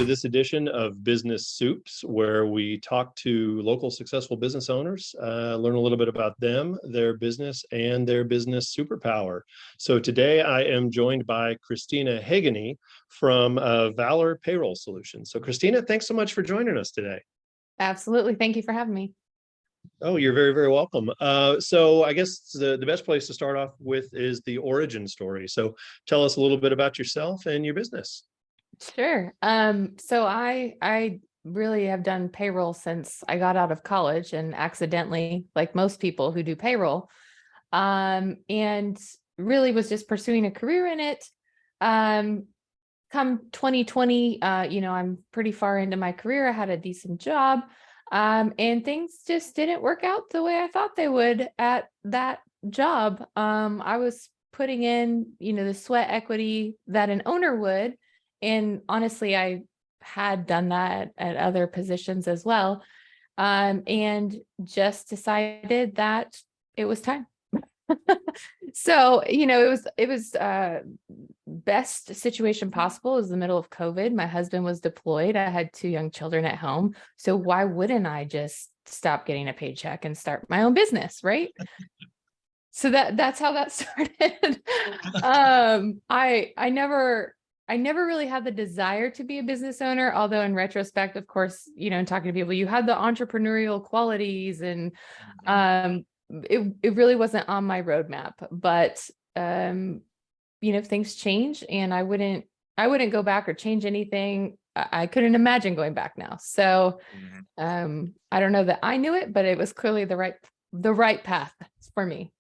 this edition of Business Supes, where we talk to local successful business owners, learn a little bit about them, their business, and their business superpower. So today I am joined by Christina Hageny from Valor Payroll Solutions. So Christina, thanks so much for joining us today. Absolutely. Thank you for having me. Oh, you're very, very welcome. So I guess the best place to start off with is the origin story. So tell us a little bit about yourself and your business. Sure. So I really have done payroll since I got out of college and accidentally, like most people who do payroll, and really was just pursuing a career in it. Come 2020, I'm pretty far into my career. I had a decent job, and things just didn't work out the way I thought they would at that job. I was putting in, the sweat equity that an owner would. And honestly, I had done that at other positions as well, and just decided that it was time. So, it was best situation possible. It was the middle of COVID. My husband was deployed. I had 2 young children at home. So why wouldn't I just stop getting a paycheck and start my own business, right? So that's how that started. I never really had the desire to be a business owner, although in retrospect, of course, talking to people, you had the entrepreneurial qualities and it really wasn't on my roadmap, but things change and I wouldn't go back or change anything. I couldn't imagine going back now. So I don't know that I knew it, but it was clearly the right path for me.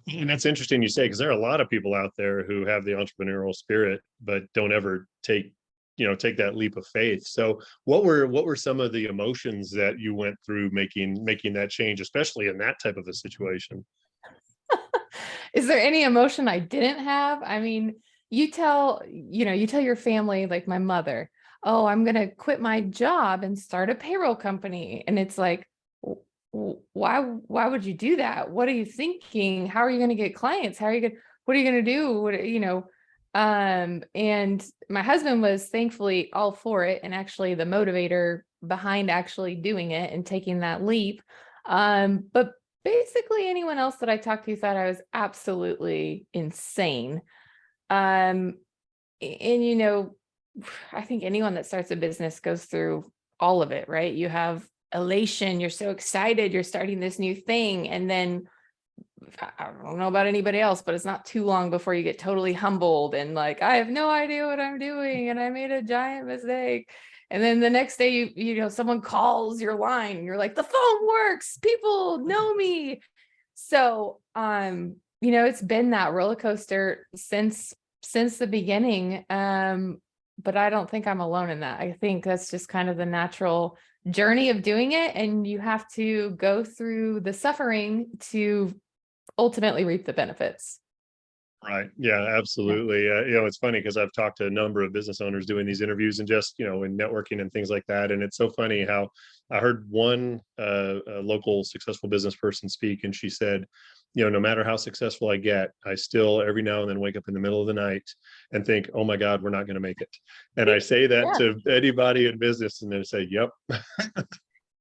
And that's interesting you say, because there are a lot of people out there who have the entrepreneurial spirit, but don't ever take that leap of faith. So what were some of the emotions that you went through making that change, especially in that type of a situation? Is there any emotion I didn't have? I mean, you tell your family, like my mother, oh, I'm going to quit my job and start a payroll company. And it's like, why would you do that? What are you thinking? How are you going to get clients? What are you going to do? And my husband was thankfully all for it and actually the motivator behind actually doing it and taking that leap. But basically anyone else that I talked to thought I was absolutely insane. And I think anyone that starts a business goes through all of it, right? You have elation, you're so excited, you're starting this new thing. And then I don't know about anybody else, but it's not too long before you get totally humbled and like, I have no idea what I'm doing and I made a giant mistake. And then the next day, someone calls your line and you're like, the phone works, people know me. So, it's been that roller coaster since the beginning. But I don't think I'm alone in that. I think that's just kind of the natural journey of doing it. And you have to go through the suffering to ultimately reap the benefits. Right. Yeah, absolutely. It's funny because I've talked to a number of business owners doing these interviews and just, in networking and things like that. And it's so funny how I heard one local successful business person speak, and she said, no matter how successful I get, I still every now and then wake up in the middle of the night and think, oh my God, we're not going to make it. And I say that to anybody in business and they say, yep.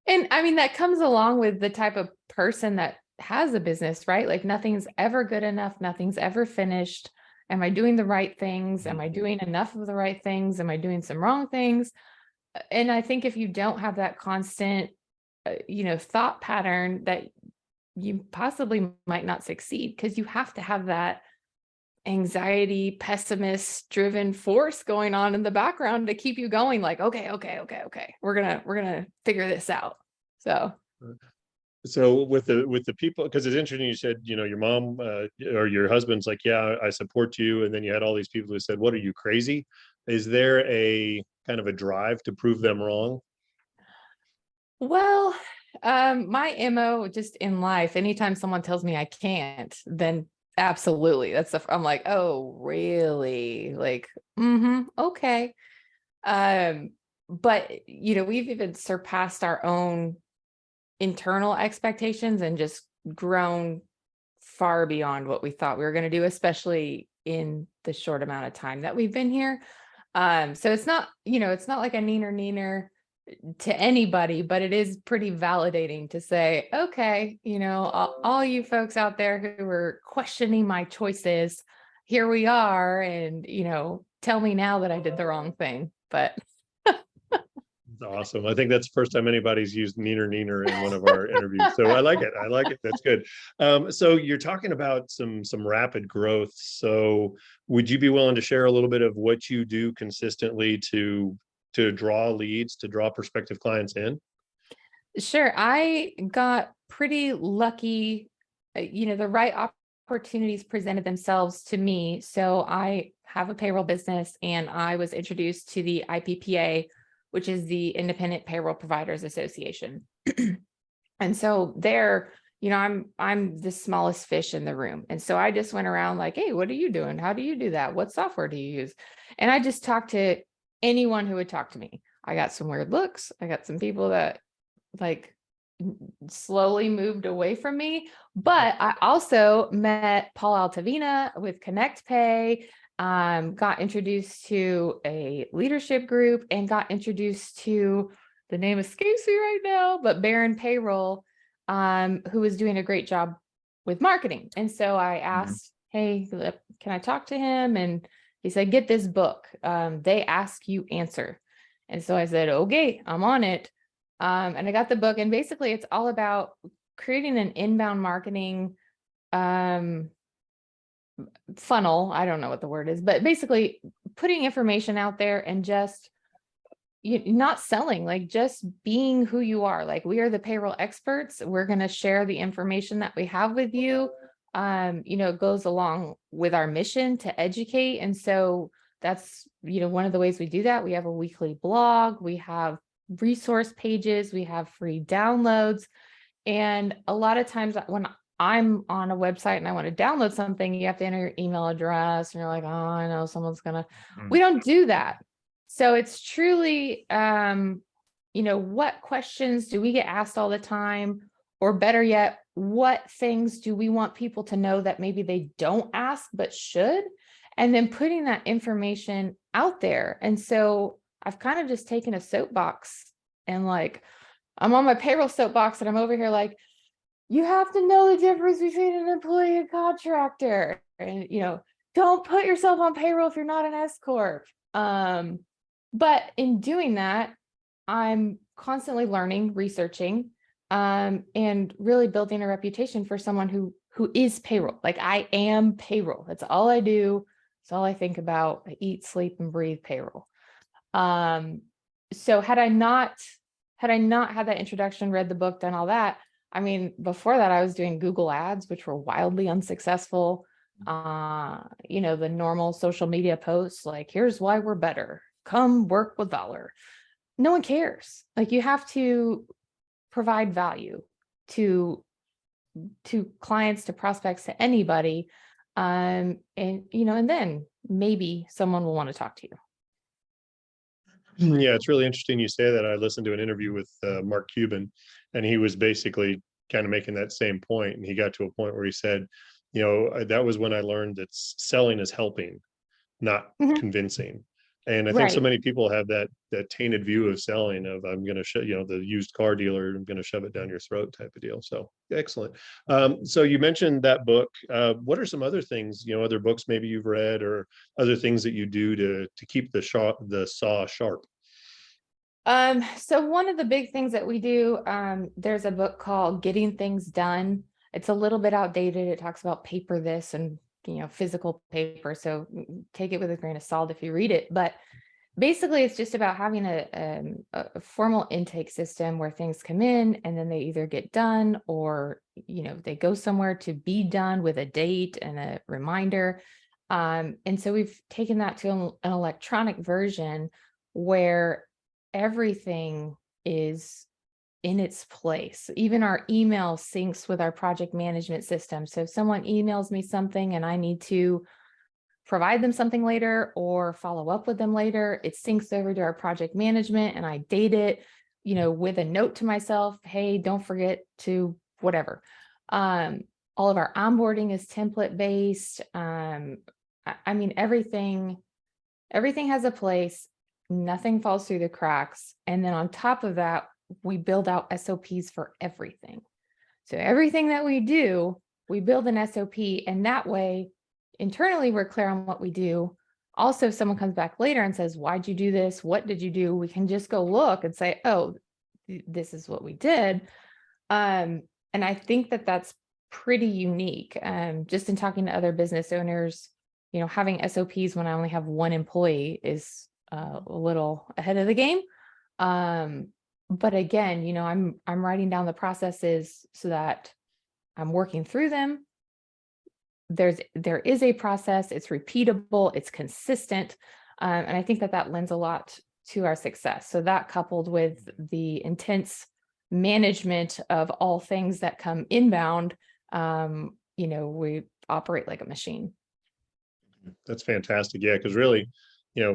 And I mean, that comes along with the type of person that has a business, right? Like nothing's ever good enough. Nothing's ever finished. Am I doing the right things? Am I doing enough of the right things? Am I doing some wrong things? And I think if you don't have that constant, thought pattern, that you possibly might not succeed, because you have to have that anxiety, pessimist driven force going on in the background to keep you going. Like, okay. We're going to figure this out. So with the people, because it's interesting, you said, your mom or your husband's like, yeah, I support you. And then you had all these people who said, what, are you crazy? Is there a kind of a drive to prove them wrong? Well, my MO just in life, anytime someone tells me I can't, then absolutely. I'm like, oh, really? Like, okay. But we've even surpassed our own internal expectations and just grown far beyond what we thought we were going to do, especially in the short amount of time that we've been here. So it's not, it's not like a neener to anybody, but it is pretty validating to say, okay, all you folks out there who were questioning my choices, here we are. And, tell me now that I did the wrong thing. But Awesome. I think that's the first time anybody's used neener in one of our interviews. So I like it. I like it. That's good. So you're talking about some rapid growth. So would you be willing to share a little bit of what you do consistently to draw leads, to draw prospective clients in? sure, I got pretty lucky. The right opportunities presented themselves to me. So I have a payroll business and I was introduced to the IPPA, which is the Independent Payroll Providers Association. And so there, I'm the smallest fish in the room. And so I just went around like, hey, what are you doing? How do you do that? What software do you use? And I just talked to anyone who would talk to me. I got some weird looks. I got some people that like slowly moved away from me. But I also met Paul Altavina with Connect Pay, got introduced to a leadership group and got introduced to, the name escapes me right now, but Baron Payroll, who was doing a great job with marketing. And so I asked, hey, can I talk to him? And he said, get this book. They Ask You Answer. And so I said, okay, I'm on it. And I got the book, and basically it's all about creating an inbound marketing funnel. I don't know what the word is, but basically putting information out there and just not selling, like just being who you are. Like, we are the payroll experts. We're going to share the information that we have with you. It goes along with our mission to educate. And so that's, one of the ways we do that. We have a weekly blog, we have resource pages, we have free downloads. And a lot of times when I'm on a website and I want to download something, you have to enter your email address and you're like, oh, I know someone's gonna, we don't do that. So it's truly, what questions do we get asked all the time? Or better yet, what things do we want people to know that maybe they don't ask but should? And then putting that information out there. And so I've kind of just taken a soapbox and like, I'm on my payroll soapbox and I'm over here like, you have to know the difference between an employee and contractor. And, don't put yourself on payroll if you're not an S Corp. But in doing that, I'm constantly learning, researching, and really building a reputation for someone who is payroll. Like, I am payroll. That's all I do. It's all I think about. I eat, sleep, and breathe payroll. So had I not had that introduction, read the book, done all that, I mean, before that, I was doing Google ads, which were wildly unsuccessful. The normal social media posts, like, here's why we're better. Come work with Valor. No one cares. Like, you have to provide value to clients, to prospects, to anybody. And then maybe someone will want to talk to you. Yeah, it's really interesting you say that. I listened to an interview with Mark Cuban, and he was basically kind of making that same point. And he got to a point where he said, that was when I learned that selling is helping, not Mhm. convincing. And I think so Right. many people have that tainted view of selling, of I'm going to the used car dealer, I'm going to shove it down your throat type of deal. So excellent. So you mentioned that book. What are some other things, other books maybe you've read, or other things that you do to keep the saw sharp? So one of the big things that we do, there's a book called Getting Things Done. It's a little bit outdated. It talks about paper this and, physical paper. So take it with a grain of salt if you read it. But basically, it's just about having a formal intake system where things come in and then they either get done or, they go somewhere to be done with a date and a reminder. And so we've taken that to an electronic version where everything is in its place. Even our email syncs with our project management system. So if someone emails me something and I need to provide them something later or follow up with them later, it syncs over to our project management and I date it, with a note to myself, hey, don't forget to whatever. All of our onboarding is template based. I mean, everything Everything has a place, nothing falls through the cracks. And then on top of that, we build out SOPs for everything. So everything that we do, we build an SOP, and that way internally we're clear on what we do. Also, if someone comes back later and says, why'd you do this? What did you do? We can just go look and say, oh, this is what we did. And I think that that's pretty unique. Just in talking to other business owners, having SOPs when I only have one employee is a little ahead of the game. But again, I'm writing down the processes so that I'm working through them. There is a process, it's repeatable, it's consistent. And I think that lends a lot to our success. So that, coupled with the intense management of all things that come inbound, we operate like a machine. That's fantastic. Yeah, because really,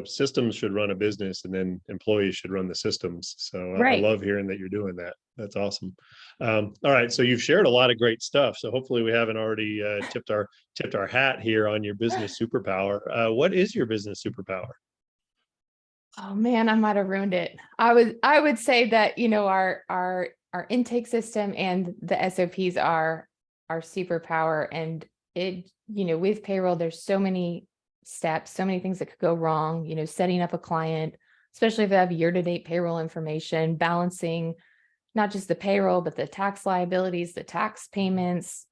systems should run a business, and then employees should run the systems. So I Right. love hearing that you're doing that. That's awesome. All right, so you've shared a lot of great stuff. So hopefully we haven't already tipped our hat here on your business superpower. What is your business superpower? Oh man, I might have ruined it. I would say that, our intake system and the SOPs are our superpower. And with payroll, there's so many steps, so many things that could go wrong, setting up a client, especially if they have year-to-date payroll information, balancing not just the payroll, but the tax liabilities, the tax payments,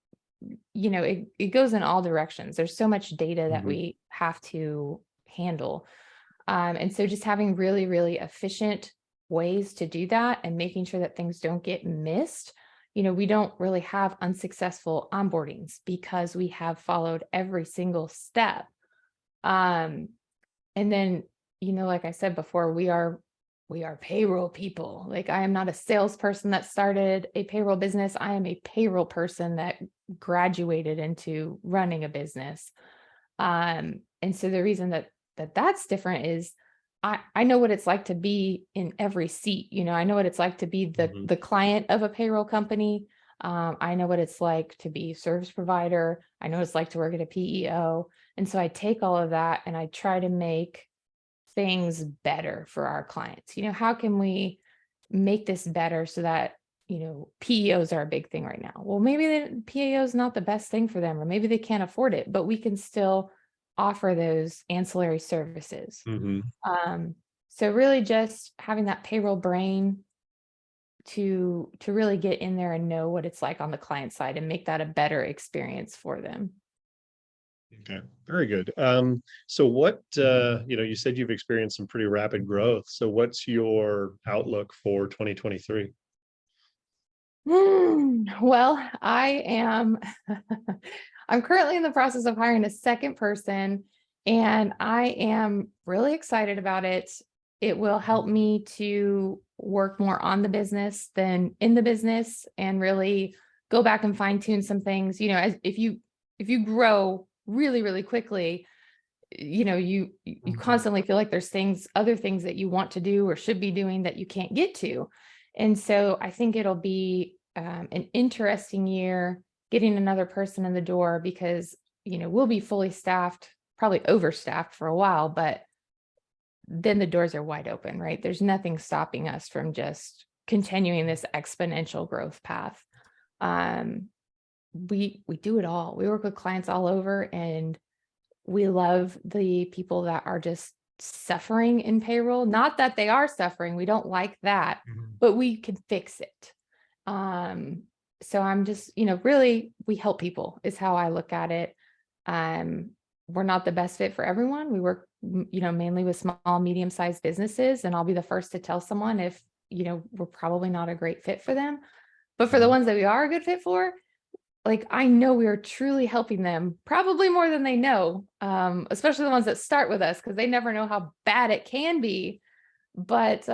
it goes in all directions. There's so much data that Mhm. we have to handle. And so just having really, really efficient ways to do that and making sure that things don't get missed. We don't really have unsuccessful onboardings because we have followed every single step. Um, and then, like I said before, we are payroll people. Like, I am not a salesperson that started a payroll business. I am a payroll person that graduated into running a business. And so the reason that's different is I know what it's like to be in every seat. I know what it's like to be the Mhm. the client of a payroll company. I know what it's like to be service provider. I know what it's like to work at a PEO. And so I take all of that and I try to make things better for our clients. How can we make this better so that, PEOs are a big thing right now? Well, maybe the PEO is not the best thing for them, or maybe they can't afford it, but we can still offer those ancillary services. Mhm. Um, so really just having that payroll brain to really get in there and know what it's like on the client side and make that a better experience for them. Okay, very good. So what, you said you've experienced some pretty rapid growth. So what's your outlook for 2023? Well, I am I'm currently in the process of hiring a second person, and I am really excited about it. It will help me to work more on the business than in the business and really go back and fine tune some things. As if you grow really, really quickly, you Mhm. constantly feel like there's other things that you want to do or should be doing that you can't get to. And so I think it'll be an interesting year getting another person in the door, because we'll be fully staffed, probably overstaffed for a while, but then the doors are wide open, right? There's nothing stopping us from just continuing this exponential growth path. um, we do it all. We work with clients all over, and we love the people that are just suffering in payroll. Not that they are suffering, we don't like that, Mhm. but we can fix it. Um, so I'm just, really, we help people is how I look at it. Um, we're not the best fit for everyone. We work, mainly with small, medium-sized businesses, and I'll be the first to tell someone if, we're probably not a great fit for them. But for the Mhm. ones that we are a good fit for, like, I know we are truly helping them, probably more than they know, especially the ones that start with us, because they never know how bad it can be. But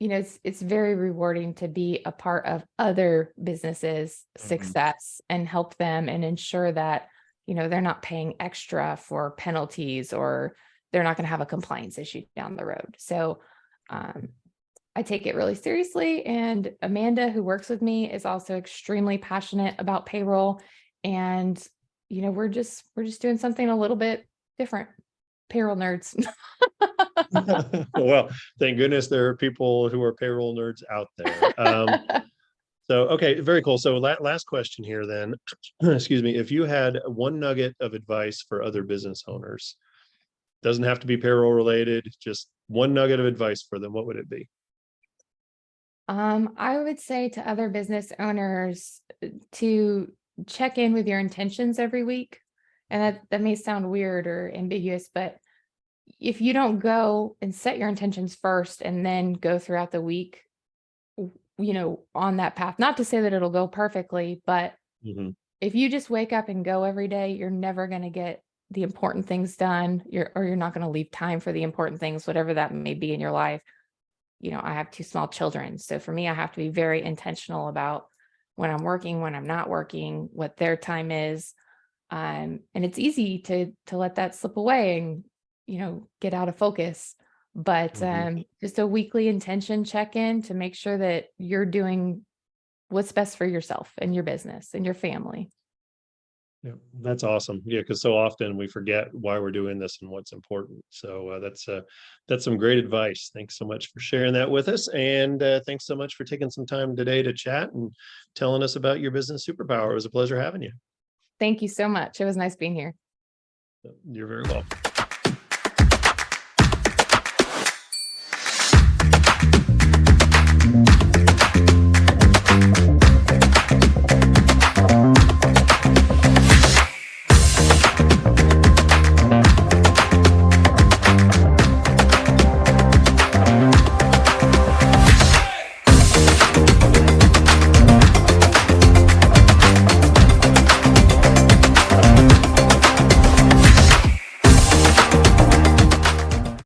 it's very rewarding to be a part of other businesses' Mhm. success and help them and ensure that they're not paying extra for penalties, or they're not going to have a compliance issue down the road. So um, I take it really seriously. And Amanda, who works with me, is also extremely passionate about payroll. And we're just doing something a little bit different. payroll nerds. Well, thank goodness there are people who are payroll nerds out there. So, okay, very cool. So last question here then, excuse me, if you had one nugget of advice for other business owners, doesn't have to be payroll related, just one nugget of advice for them, what would it be? I would say to other business owners to check in with your intentions every week. And that may sound weird or ambiguous, but if you don't go and set your intentions first and then go throughout the week, on that path, not to say that it'll go perfectly, but Mhm. if you just wake up and go every day, you're never going to get the important things done. You're not going to leave time for the important things, whatever that may be in your life. I have two small children. So for me, I have to be very intentional about when I'm working, when I'm not working, what their time is. And it's easy to let that slip away and, get out of focus. But Mhm. just a weekly intention check-in to make sure that you're doing what's best for yourself and your business and your family. Yeah, that's awesome. Yeah, because so often we forget why we're doing this and what's important. So that's some great advice. Thanks so much for sharing that with us, and thanks so much for taking some time today to chat and telling us about your business superpower. It was a pleasure having you. Thank you so much. It was nice being here. You're very welcome.